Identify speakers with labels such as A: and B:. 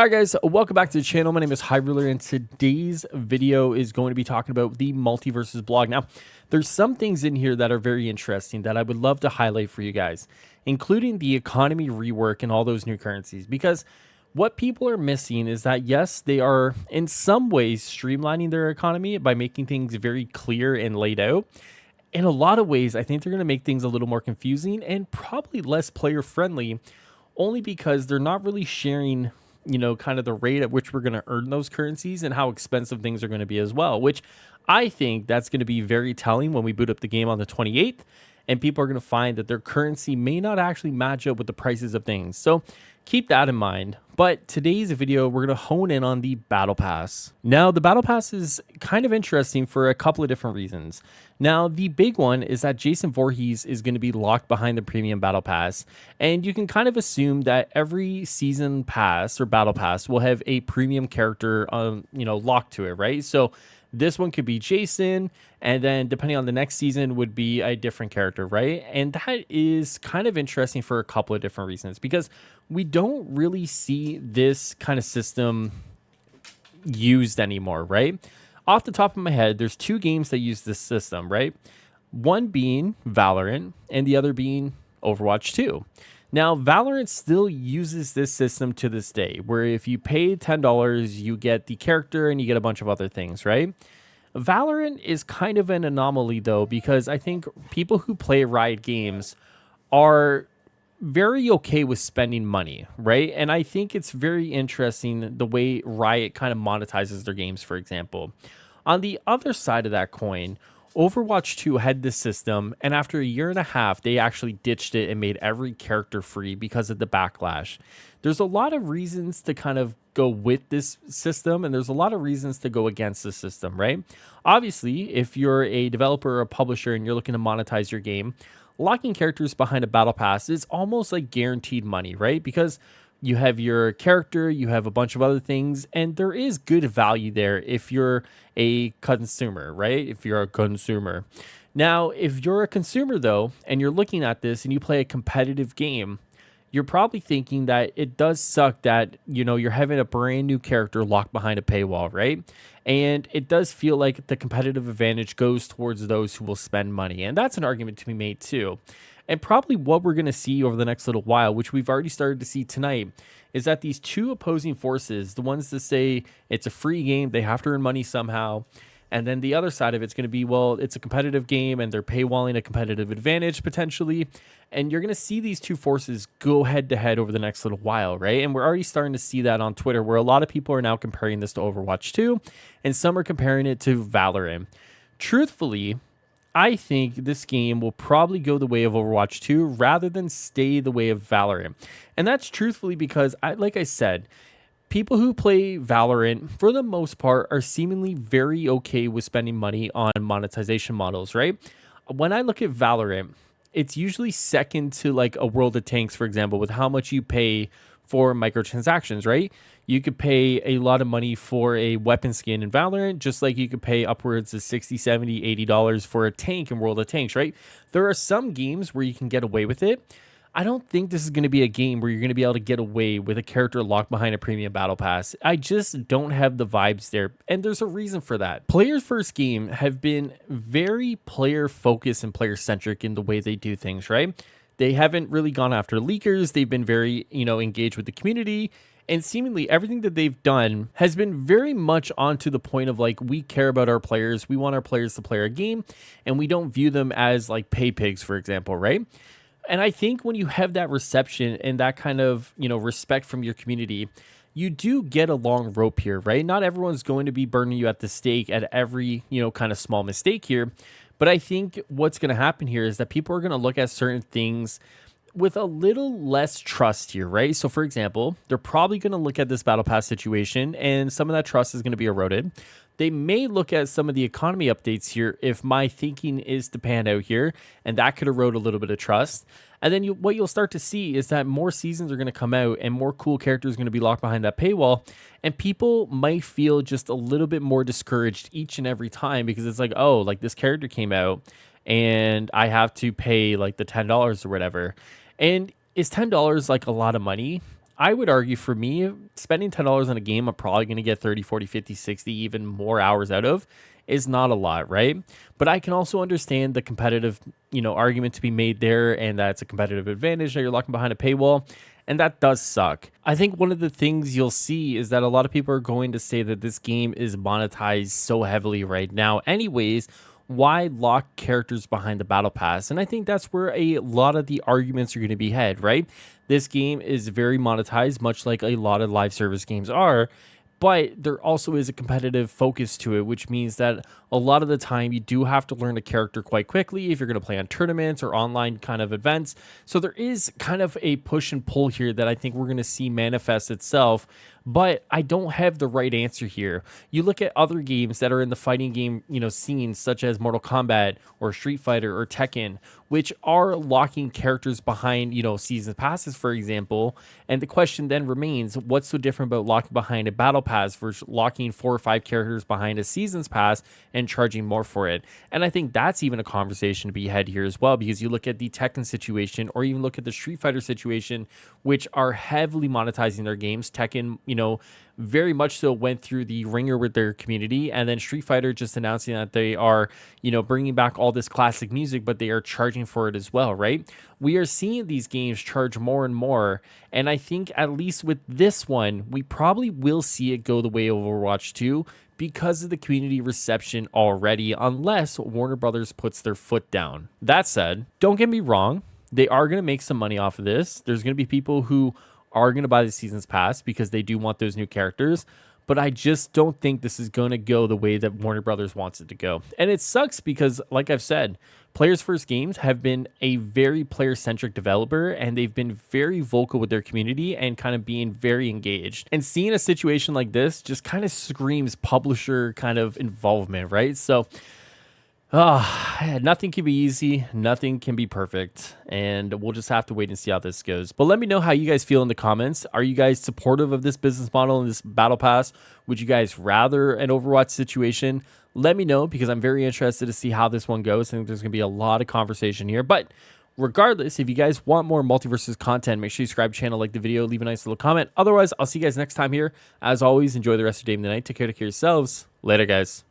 A: All right, guys, welcome back to the channel. My name is Highruler, and today's video is going to be talking about the Multiversus blog. Now, there's some things in here that are very interesting that I would love to highlight for you guys, including the economy rework and all those new currencies, because what people are missing is that, yes, they are in some ways streamlining their economy by making things very clear and laid out. In a lot of ways, I think they're going to make things a little more confusing and probably less player friendly, only because they're not really sharing kind of the rate at which we're going to earn those currencies and how expensive things are going to be as well, which I think that's going to be very telling when we boot up the game on the 28th and people are going to find that their currency may not actually match up with the prices of things. So keep that in mind. But today's video, we're going to hone in on the Battle Pass. Now, the Battle Pass is kind of interesting for a couple of different reasons. Now, the big one is that Jason Voorhees is going to be locked behind the Premium Battle Pass, and you can kind of assume that every Season Pass or Battle Pass will have a premium character, locked to it, right? So this one could be Jason, and then depending on the next season would be a different character, right? And that is kind of interesting for a couple of different reasons, because we don't really see this kind of system used anymore, right? Off the top of my head, there's two games that use this system, right? One being Valorant and the other being Overwatch 2. Now, Valorant still uses this system to this day, where if you pay $10, you get the character and you get a bunch of other things, right? Valorant is kind of an anomaly, though, because I think people who play Riot games are very okay with spending money, right? And I think it's very interesting the way Riot kind of monetizes their games, for example. On the other side of that coin, Overwatch 2 had this system, and after a year and a half, they actually ditched it and made every character free because of the backlash. There's a lot of reasons to kind of go with this system, and there's a lot of reasons to go against the system, right? Obviously, if you're a developer or a publisher and you're looking to monetize your game, locking characters behind a battle pass is almost like guaranteed money, right? Because you have your character, you have a bunch of other things, and there is good value there if you're a consumer, right? If you're a consumer. Now, if you're a consumer, though, and you're looking at this and you play a competitive game, you're probably thinking that it does suck that, you're having a brand new character locked behind a paywall, right? And it does feel like the competitive advantage goes towards those who will spend money. And that's an argument to be made too. And probably what we're going to see over the next little while, which we've already started to see tonight, is that these two opposing forces, the ones that say it's a free game, they have to earn money somehow, and then the other side of it's going to be, well, it's a competitive game and they're paywalling a competitive advantage potentially. And you're going to see these two forces go head to head over the next little while, right? And we're already starting to see that on Twitter, where a lot of people are now comparing this to Overwatch 2, and some are comparing it to Valorant. Truthfully, I think this game will probably go the way of Overwatch 2 rather than stay the way of Valorant. And that's truthfully because, like I said, people who play Valorant, for the most part, are seemingly very okay with spending money on monetization models, right? When I look at Valorant, it's usually second to like a World of Tanks, for example, with how much you pay for microtransactions, right? You could pay a lot of money for a weapon skin in Valorant, just like you could pay upwards of $60, $70, $80 for a tank in World of Tanks, right? There are some games where you can get away with it. I don't think this is going to be a game where you're going to be able to get away with a character locked behind a premium battle pass. I just don't have the vibes there, and there's a reason for that. Players First Game have been very player focused and player centric in the way they do things, right? They haven't really gone after leakers. They've been very, engaged with the community, and seemingly everything that they've done has been very much onto the point of like, we care about our players. We want our players to play our game, and we don't view them as like pay pigs, for example, right? And I think when you have that reception and that kind of, respect from your community, you do get a long rope here, right? Not everyone's going to be burning you at the stake at every, kind of small mistake here. But I think what's going to happen here is that people are going to look at certain things with a little less trust here, right? So for example, they're probably going to look at this battle pass situation and some of that trust is going to be eroded. They may look at some of the economy updates here if my thinking is to pan out here, and that could erode a little bit of trust. And then what you'll start to see is that more seasons are going to come out and more cool characters are going to be locked behind that paywall, and people might feel just a little bit more discouraged each and every time because it's like, oh, like this character came out and I have to pay like the $10 or whatever. And is $10 like a lot of money? I would argue for me, spending $10 on a game I'm probably going to get 30, 40, 50, 60, even more hours out of is not a lot, right? But I can also understand the competitive, argument to be made there, and that's a competitive advantage that you're locking behind a paywall. And that does suck. I think one of the things you'll see is that a lot of people are going to say that this game is monetized so heavily right now. Anyways, why lock characters behind the battle pass? And I think that's where a lot of the arguments are going to be had, right? This game is very monetized, much like a lot of live service games are. But there also is a competitive focus to it, which means that a lot of the time you do have to learn a character quite quickly if you're going to play on tournaments or online kind of events. So there is kind of a push and pull here that I think we're going to see manifest itself. But I don't have the right answer here. You look at other games that are in the fighting game, scenes such as Mortal Kombat or Street Fighter or Tekken, which are locking characters behind, season passes, for example. And the question then remains, what's so different about locking behind a battle pass versus locking 4 or 5 characters behind a season's pass and charging more for it? And I think that's even a conversation to be had here as well, because you look at the Tekken situation or even look at the Street Fighter situation, which are heavily monetizing their games. Tekken, very much so went through the ringer with their community, and then Street Fighter just announcing that they are, bringing back all this classic music, but they are charging for it as well, right? We are seeing these games charge more and more, and I think at least with this one, we probably will see it go the way of Overwatch 2 because of the community reception already, unless Warner Brothers puts their foot down. That said, don't get me wrong, they are going to make some money off of this. There's going to be people who are going to buy the season's pass because they do want those new characters, but I just don't think this is going to go the way that Warner Brothers wants it to go. And it sucks because, like I've said, Players First Games have been a very player-centric developer, and they've been very vocal with their community and kind of being very engaged. And seeing a situation like this just kind of screams publisher kind of involvement, right? So nothing can be easy, nothing can be perfect, and we'll just have to wait and see how this goes. But let me know how you guys feel in the comments. Are you guys supportive of this business model and this battle pass? Would you guys rather an Overwatch situation? Let me know, because I'm very interested to see how this one goes. I think there's going to be a lot of conversation here. But regardless, if you guys want more Multiversus content, make sure you subscribe to the channel, like the video, leave a nice little comment. Otherwise, I'll see you guys next time here. As always, enjoy the rest of your day and the night. Take care of yourselves. Later, guys.